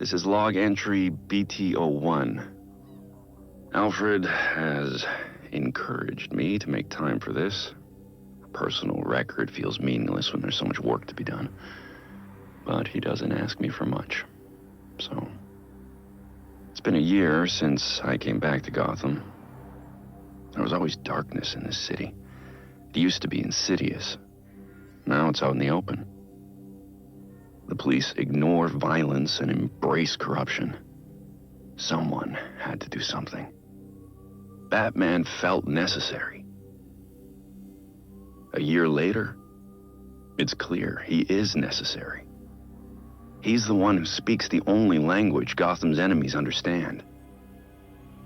This is log entry BT01. Alfred has encouraged me to make time for this. A personal record feels meaningless when there's so much work to be done. But he doesn't ask me for much. So, it's been a year since I came back to Gotham. There was always darkness in this city. It used to be insidious. Now it's out in the open. The police ignore violence and embrace corruption. Someone had to do something. Batman felt necessary. A year later, it's clear he is necessary. He's the one who speaks the only language Gotham's enemies understand.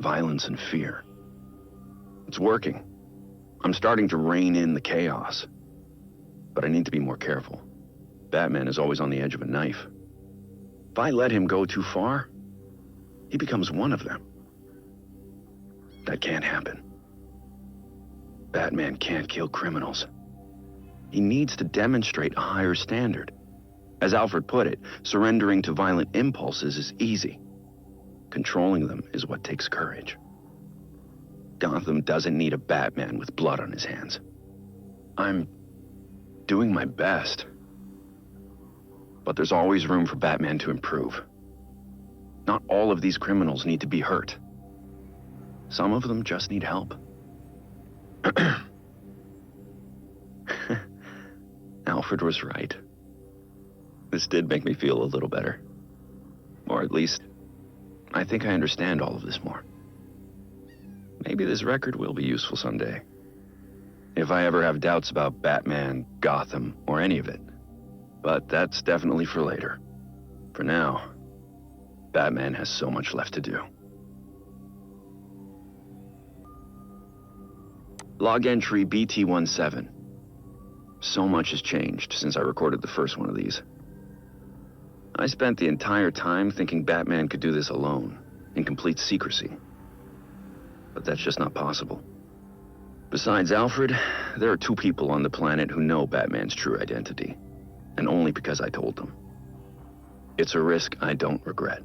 Violence and fear. It's working. I'm starting to rein in the chaos. But I need to be more careful. Batman is always on the edge of a knife. If I let him go too far, he becomes one of them. That can't happen. Batman can't kill criminals. He needs to demonstrate a higher standard. As Alfred put it, surrendering to violent impulses is easy. Controlling them is what takes courage. Gotham doesn't need a Batman with blood on his hands. I'm doing my best. But there's always room for Batman to improve. Not all of these criminals need to be hurt. Some of them just need help. Alfred was right. This did make me feel a little better. Or at least, I think I understand all of this more. Maybe this record will be useful someday. If I ever have doubts about Batman, Gotham, or any of it. But that's definitely for later. For now, Batman has so much left to do. Log entry BT17. So much has changed since I recorded the first one of these. I spent the entire time thinking Batman could do this alone, in complete secrecy. But that's just not possible. Besides Alfred, there are two people on the planet who know Batman's true identity, and only because I told them. It's a risk I don't regret.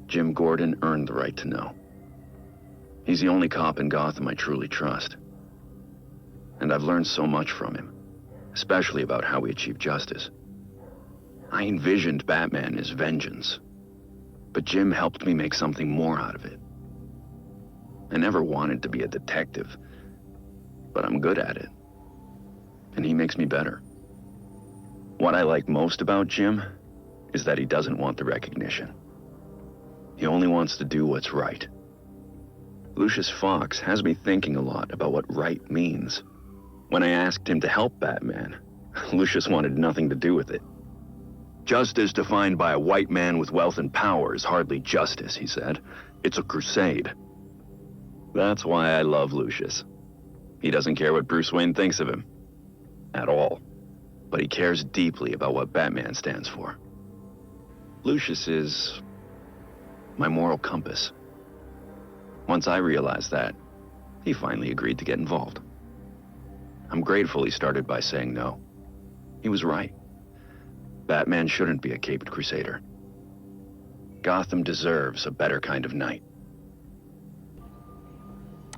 Jim Gordon earned the right to know. He's the only cop in Gotham I truly trust. And I've learned so much from him, especially about how we achieve justice. I envisioned Batman as vengeance, but Jim helped me make something more out of it. I never wanted to be a detective, but I'm good at it. And he makes me better. What I like most about Jim is that he doesn't want the recognition. He only wants to do what's right. Lucius Fox has me thinking a lot about what right means. When I asked him to help Batman, Lucius wanted nothing to do with it. Justice defined by a white man with wealth and power is hardly justice, he said. It's a crusade. That's why I love Lucius. He doesn't care what Bruce Wayne thinks of him. At all. But he cares deeply about what Batman stands for. Lucius is my moral compass. Once I realized that, he finally agreed to get involved. I'm grateful he started by saying no. He was right. Batman shouldn't be a caped crusader. Gotham deserves a better kind of knight.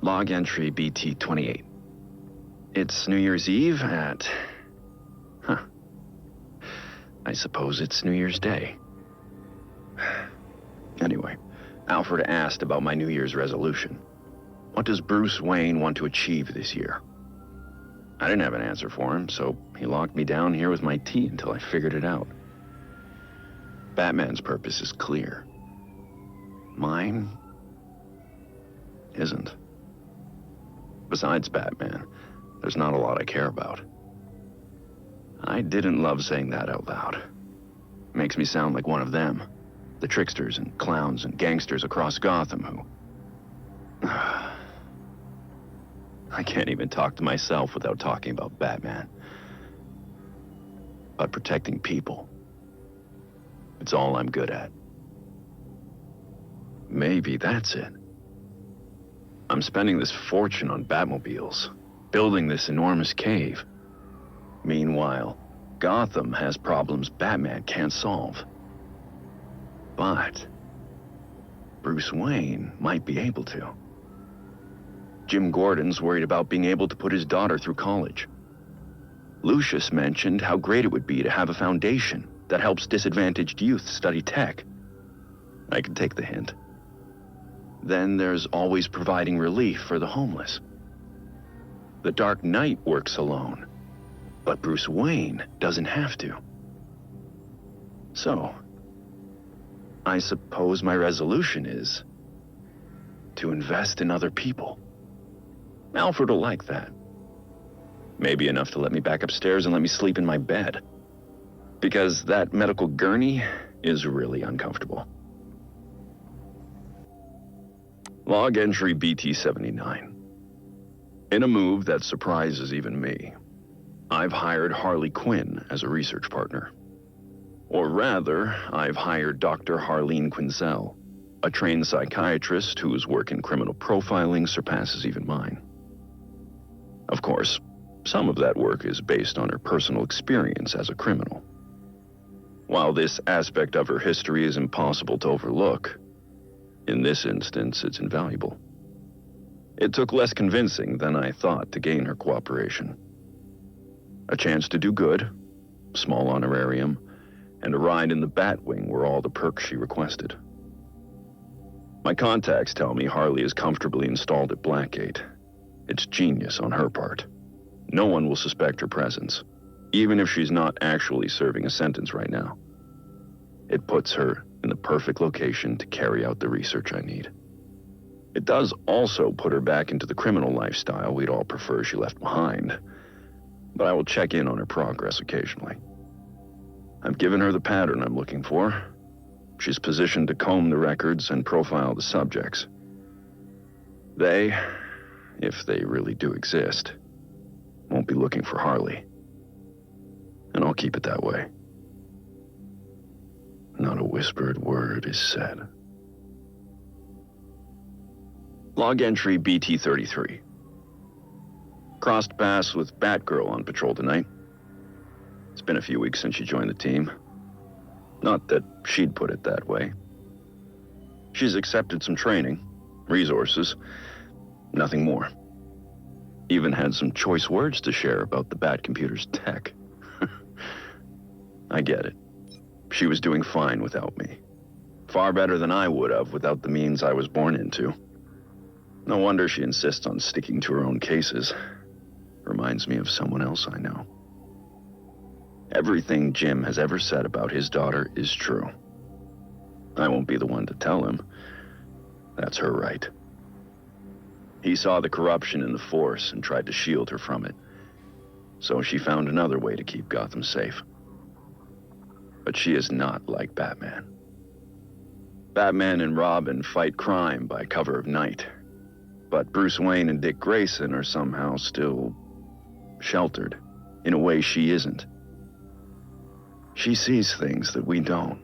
Log entry BT28. It's New Year's Eve at... I suppose it's New Year's Day. Anyway, Alfred asked about my New Year's resolution. What does Bruce Wayne want to achieve this year? I didn't have an answer for him, so he locked me down here with my tea until I figured it out. Batman's purpose is clear. Mine isn't. Besides Batman, there's not a lot I care about. I didn't love saying that out loud. It makes me sound like one of them. The tricksters and clowns and gangsters across Gotham who... I can't even talk to myself without talking about Batman. But protecting people, it's all I'm good at. Maybe that's it. I'm spending this fortune on Batmobiles, building this enormous cave. Meanwhile, Gotham has problems Batman can't solve. But Bruce Wayne might be able to. Jim Gordon's worried about being able to put his daughter through college. Lucius mentioned how great it would be to have a foundation that helps disadvantaged youth study tech. I could take the hint. Then there's always providing relief for the homeless. The Dark Knight works alone, but Bruce Wayne doesn't have to. So, I suppose my resolution is to invest in other people. Alfred will like that. Maybe enough to let me back upstairs and let me sleep in my bed. Because that medical gurney is really uncomfortable. Log entry BT-79. In a move that surprises even me, I've hired Harley Quinn as a research partner. Or rather, I've hired Dr. Harleen Quinzel, a trained psychiatrist whose work in criminal profiling surpasses even mine. Of course, some of that work is based on her personal experience as a criminal. While this aspect of her history is impossible to overlook, in this instance, it's invaluable. It took less convincing than I thought to gain her cooperation. A chance to do good, small honorarium, and a ride in the Batwing were all the perks she requested. My contacts tell me Harley is comfortably installed at Blackgate. It's genius on her part. No one will suspect her presence, even if she's not actually serving a sentence right now. It puts her in the perfect location to carry out the research I need. It does also put her back into the criminal lifestyle we'd all prefer she left behind, but I will check in on her progress occasionally. I've given her the pattern I'm looking for. She's positioned to comb the records and profile the subjects. They, if they really do exist, won't be looking for Harley. And I'll keep it that way. Not a whispered word is said. Log entry BT-33. Crossed paths with Batgirl on patrol tonight. It's been a few weeks since she joined the team. Not that she'd put it that way. She's accepted some training, resources, nothing more. Even had some choice words to share about the Batcomputer's tech. I get it. She was doing fine without me. Far better than I would have without the means I was born into. No wonder she insists on sticking to her own cases. Reminds me of someone else I know. Everything Jim has ever said about his daughter is true. I won't be the one to tell him. That's her right. He saw the corruption in the force and tried to shield her from it. So she found another way to keep Gotham safe. But she is not like Batman. Batman and Robin fight crime by cover of night. But Bruce Wayne and Dick Grayson are somehow still sheltered, in a way she isn't. She sees things that we don't.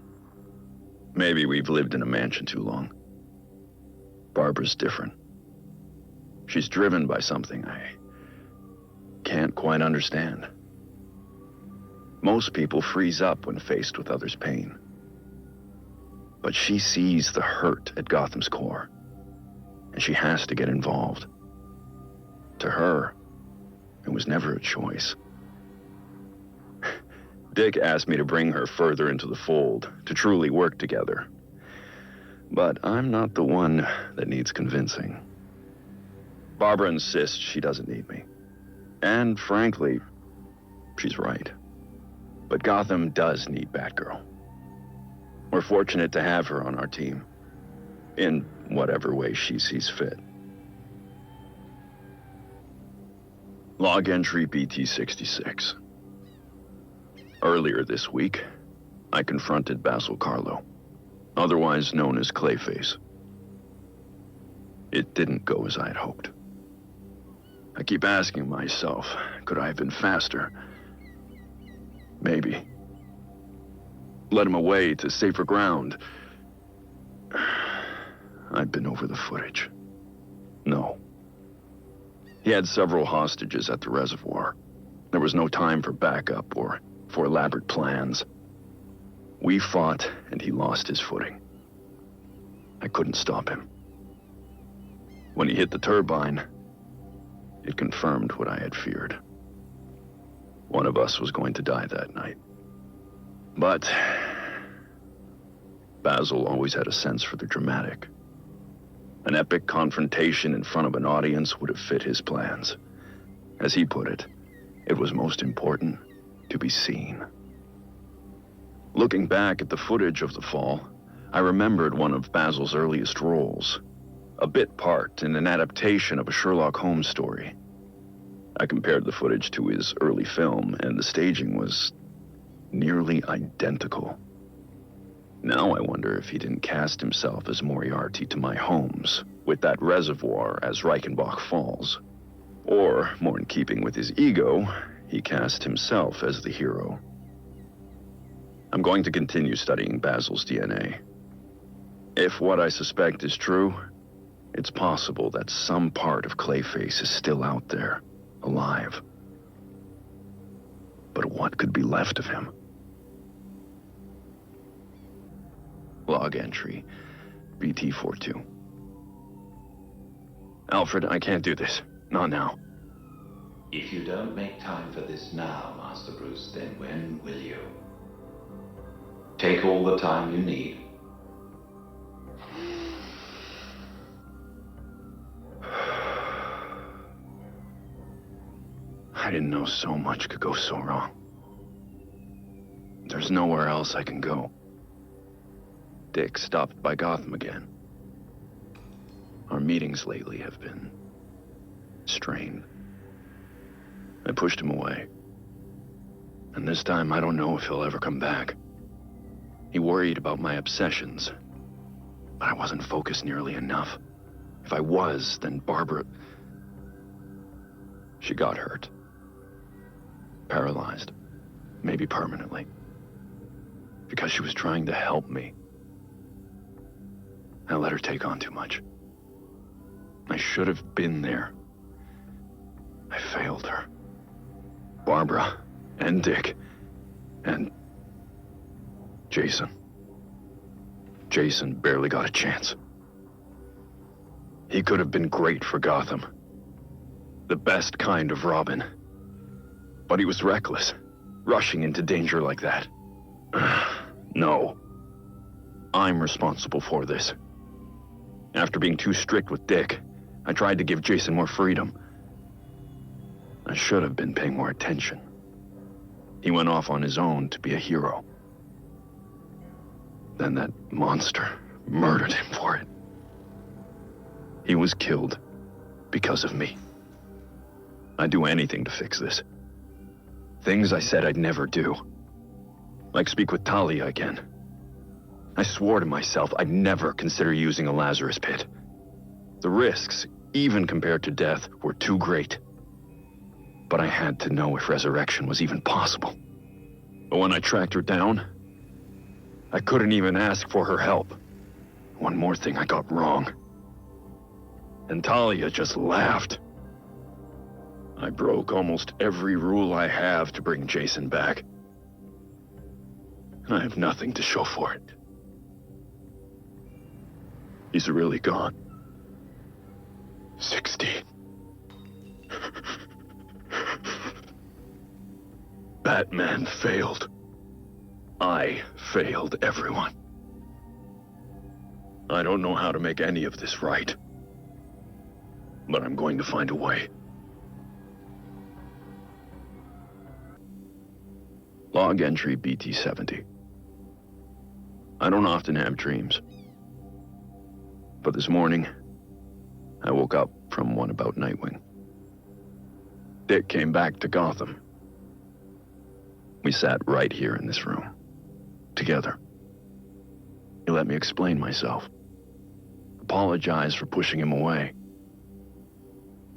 Maybe we've lived in a mansion too long. Barbara's different. She's driven by something I can't quite understand. Most people freeze up when faced with others' pain. But she sees the hurt at Gotham's core, and she has to get involved. To her, it was never a choice. Dick asked me to bring her further into the fold, to truly work together. But I'm not the one that needs convincing. Barbara insists she doesn't need me. And frankly, she's right. But Gotham does need Batgirl. We're fortunate to have her on our team, in whatever way she sees fit. Log entry BT-66. Earlier this week, I confronted Basil Carlo, otherwise known as Clayface. It didn't go as I had hoped. I keep asking myself, could I have been faster? Maybe. Led him away to safer ground. I'd been over the footage. No. He had several hostages at the reservoir. There was no time for backup or for elaborate plans. We fought, and he lost his footing. I couldn't stop him. When he hit the turbine, it confirmed what I had feared. One of us was going to die that night. But Basil always had a sense for the dramatic. An epic confrontation in front of an audience would have fit his plans. As he put it, it was most important to be seen. Looking back at the footage of the fall, I remembered one of Basil's earliest roles, a bit part in an adaptation of a Sherlock Holmes story. I compared the footage to his early film, and the staging was nearly identical. Now I wonder if he didn't cast himself as Moriarty to my Holmes, with that reservoir as Reichenbach Falls. Or, more in keeping with his ego, he cast himself as the hero. I'm going to continue studying Basil's DNA. If what I suspect is true, it's possible that some part of Clayface is still out there, alive. But what could be left of him? Log entry, BT42. Alfred, I can't do this. Not now. If you don't make time for this now, Master Bruce, then when will you? Take all the time you need. I didn't know so much could go so wrong. There's nowhere else I can go. Dick stopped by Gotham again. Our meetings lately have been strained. I pushed him away. And this time I don't know if he'll ever come back. He worried about my obsessions, but I wasn't focused nearly enough. If I was, then Barbara... She got hurt. Paralyzed. Maybe permanently. Because she was trying to help me. I let her take on too much. I should have been there. I failed her. Barbara, and Dick, and Jason. Jason barely got a chance. He could have been great for Gotham. The best kind of Robin. But he was reckless, rushing into danger like that. No. I'm responsible for this. After being too strict with Dick, I tried to give Jason more freedom. I should have been paying more attention. He went off on his own to be a hero. Then that monster murdered him for it. He was killed because of me. I'd do anything to fix this. Things I said I'd never do. Like speak with Talia again. I swore to myself I'd never consider using a Lazarus pit. The risks, even compared to death, were too great. But I had to know if resurrection was even possible. But when I tracked her down, I couldn't even ask for her help. One more thing I got wrong. And Talia just laughed. I broke almost every rule I have to bring Jason back. And I have nothing to show for it. He's really gone. 16. Batman failed. I failed everyone. I don't know how to make any of this right. But I'm going to find a way. Log entry BT70. I don't often have dreams. But this morning, I woke up from one about Nightwing. Dick came back to Gotham. We sat right here in this room, together. He let me explain myself, apologize for pushing him away.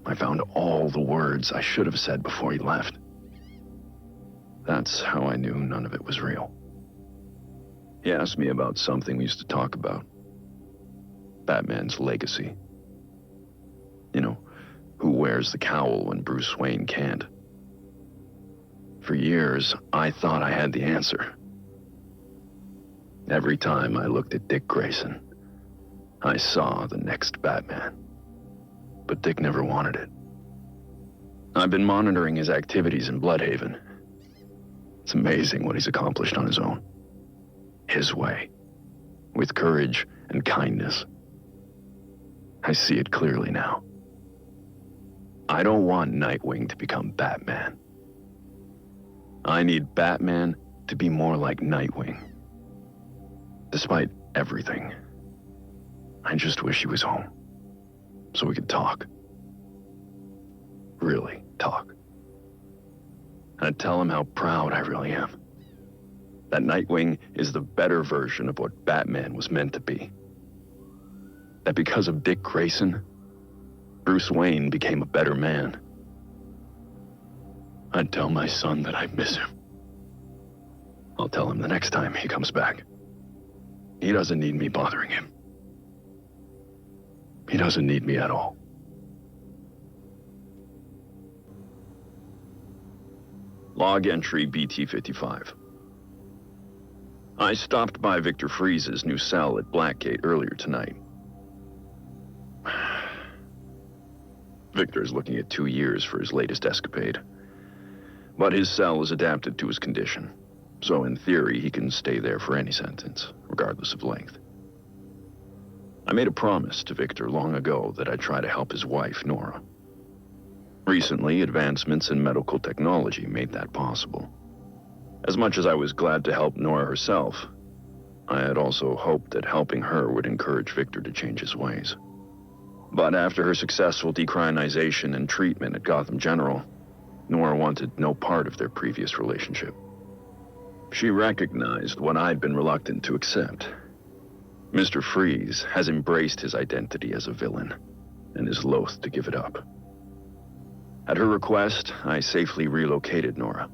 I found all the words I should have said before he left. That's how I knew none of it was real. He asked me about something we used to talk about. Batman's legacy. You know, who wears the cowl when Bruce Wayne can't. For years, I thought I had the answer. Every time I looked at Dick Grayson, I saw the next Batman, but Dick never wanted it. I've been monitoring his activities in Bloodhaven. It's amazing what he's accomplished on his own. His way, with courage and kindness. I see it clearly now. I don't want Nightwing to become Batman. I need Batman to be more like Nightwing. Despite everything, I just wish he was home, so we could talk. Really talk. I'd tell him how proud I really am. That Nightwing is the better version of what Batman was meant to be. That because of Dick Grayson, Bruce Wayne became a better man. I'd tell my son that I miss him. I'll tell him the next time he comes back. He doesn't need me bothering him. He doesn't need me at all. Log entry BT-55. I stopped by Victor Freeze's new cell at Blackgate earlier tonight. Victor's looking at 2 years for his latest escapade. But his cell is adapted to his condition, so in theory he can stay there for any sentence, regardless of length. I made a promise to Victor long ago that I'd try to help his wife, Nora. Recently, advancements in medical technology made that possible. As much as I was glad to help Nora herself, I had also hoped that helping her would encourage Victor to change his ways. But after her successful decriminalization and treatment at Gotham General, Nora wanted no part of their previous relationship. She recognized what I'd been reluctant to accept. Mr. Freeze has embraced his identity as a villain and is loath to give it up. At her request, I safely relocated Nora.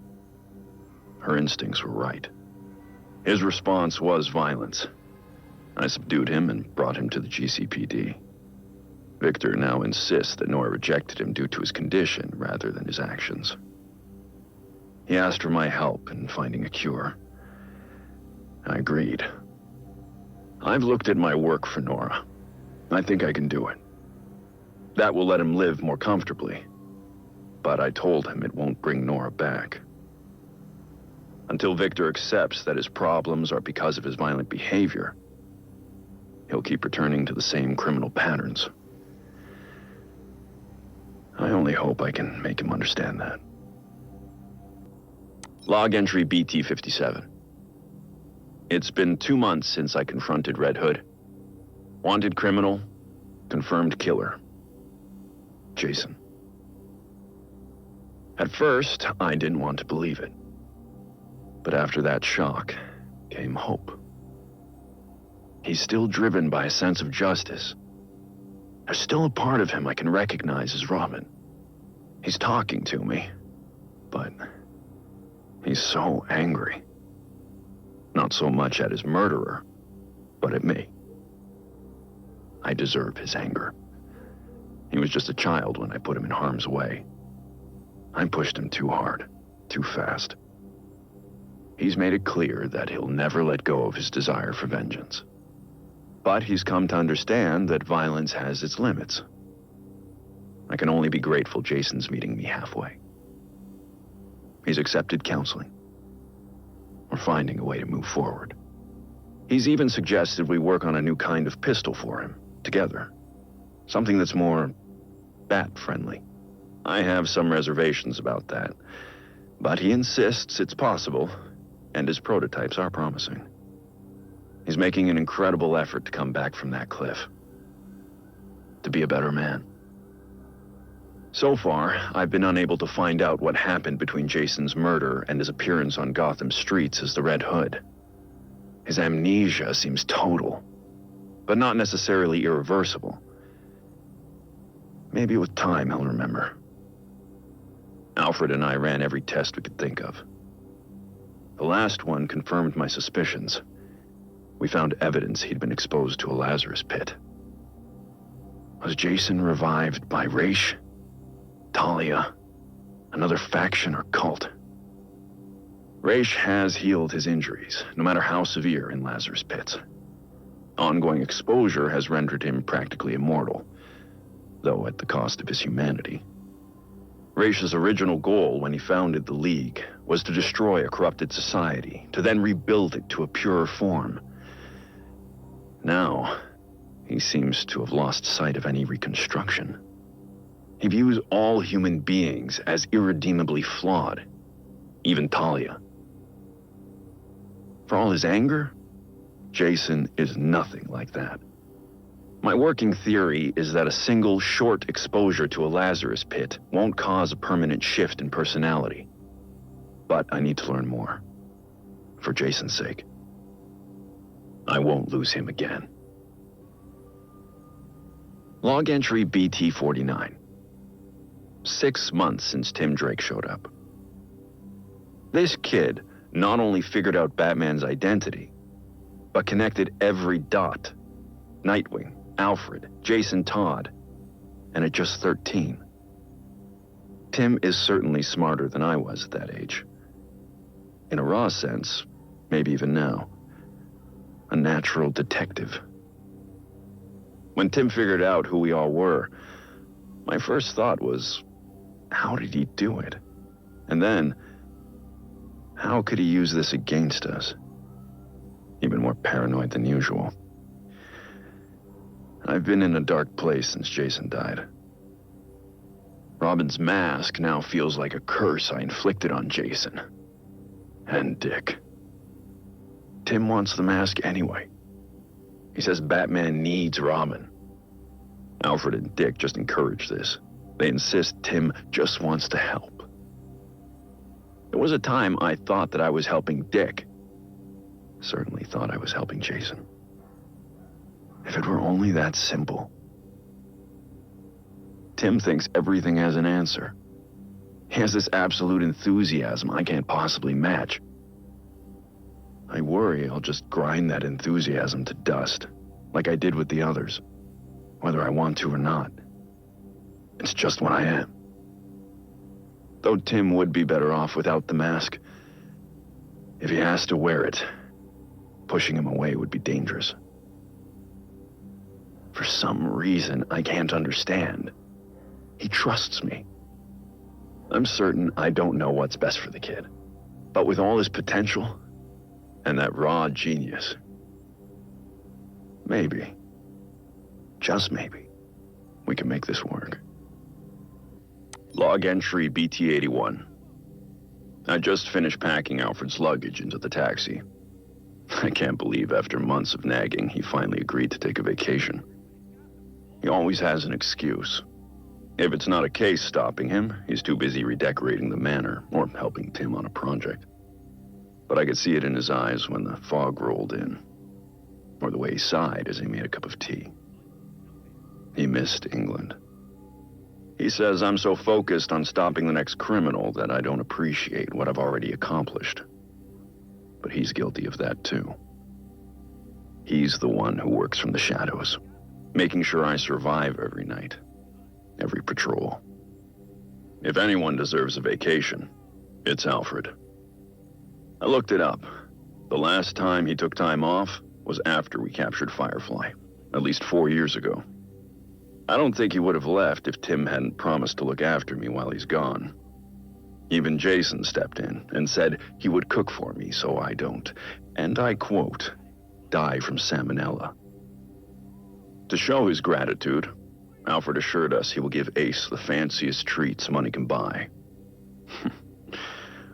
Her instincts were right. His response was violence. I subdued him and brought him to the GCPD. Victor now insists that Nora rejected him due to his condition rather than his actions. He asked for my help in finding a cure. I agreed. I've looked at my work for Nora. I think I can do it. That will let him live more comfortably. But I told him it won't bring Nora back. Until Victor accepts that his problems are because of his violent behavior, he'll keep returning to the same criminal patterns. I only hope I can make him understand that. Log entry BT-57. It's been 2 months since I confronted Red Hood. Wanted criminal, confirmed killer. Jason. At first, I didn't want to believe it. But after that shock came hope. He's still driven by a sense of justice. There's still a part of him I can recognize as Robin. He's talking to me, but he's so angry. Not so much at his murderer, but at me. I deserve his anger. He was just a child when I put him in harm's way. I pushed him too hard, too fast. He's made it clear that he'll never let go of his desire for vengeance. But he's come to understand that violence has its limits. I can only be grateful Jason's meeting me halfway. He's accepted counseling. We're finding a way to move forward. He's even suggested we work on a new kind of pistol for him, together. Something that's more bat-friendly. I have some reservations about that, but he insists it's possible, and his prototypes are promising. He's making an incredible effort to come back from that cliff. To be a better man. So far, I've been unable to find out what happened between Jason's murder and his appearance on Gotham streets as the Red Hood. His amnesia seems total, but not necessarily irreversible. Maybe with time he'll remember. Alfred and I ran every test we could think of. The last one confirmed my suspicions. We found evidence he'd been exposed to a Lazarus pit. Was Jason revived by Raish? Talia? Another faction or cult? Raish has healed his injuries, no matter how severe, in Lazarus pits. Ongoing exposure has rendered him practically immortal, though at the cost of his humanity. Raish's original goal when he founded the League was to destroy a corrupted society, to then rebuild it to a purer form. Now, he seems to have lost sight of any reconstruction. He views all human beings as irredeemably flawed, even Talia. For all his anger, Jason is nothing like that. My working theory is that a single short exposure to a Lazarus pit won't cause a permanent shift in personality. But I need to learn more. For Jason's sake. I won't lose him again. Log entry BT-49. 6 months since Tim Drake showed up. This kid not only figured out Batman's identity, but connected every dot. Nightwing, Alfred, Jason Todd, and at just 13. Tim is certainly smarter than I was at that age. In a raw sense, maybe even now. A natural detective. When Tim figured out who we all were, my first thought was, how did he do it? And then, how could he use this against us? Even more paranoid than usual. I've been in a dark place since Jason died. Robin's mask now feels like a curse I inflicted on Jason. And Dick. Tim wants the mask anyway. He says Batman needs Robin. Alfred and Dick just encourage this. They insist Tim just wants to help. There was a time I thought that I was helping Dick. Certainly thought I was helping Jason. If it were only that simple. Tim thinks everything has an answer. He has this absolute enthusiasm I can't possibly match. I worry I'll just grind that enthusiasm to dust, like I did with the others, whether I want to or not. It's just what I am. Though Tim would be better off without the mask. If he has to wear it, pushing him away would be dangerous. For some reason I can't understand. He trusts me. I'm certain I don't know what's best for the kid. But with all his potential, and that raw genius, maybe, just maybe, we can make this work. Log entry BT-81. I just finished packing Alfred's luggage into the taxi. I can't believe after months of nagging, he finally agreed to take a vacation. He always has an excuse. If it's not a case stopping him, he's too busy redecorating the manor or helping Tim on a project. But I could see it in his eyes when the fog rolled in, or the way he sighed as he made a cup of tea. He missed England. He says I'm so focused on stopping the next criminal that I don't appreciate what I've already accomplished. But he's guilty of that too. He's the one who works from the shadows, making sure I survive every night, every patrol. If anyone deserves a vacation, it's Alfred. I looked it up. The last time he took time off was after we captured Firefly, at least 4 years ago. I don't think he would have left if Tim hadn't promised to look after me while he's gone. Even Jason stepped in and said he would cook for me so I don't, and I quote, die from salmonella. To show his gratitude, Alfred assured us he will give Ace the fanciest treats money can buy.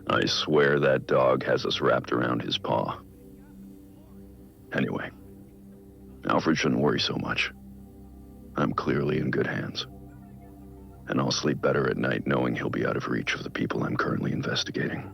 I swear that dog has us wrapped around his paw. Anyway, Alfred shouldn't worry so much. I'm clearly in good hands. And I'll sleep better at night knowing he'll be out of reach of the people I'm currently investigating.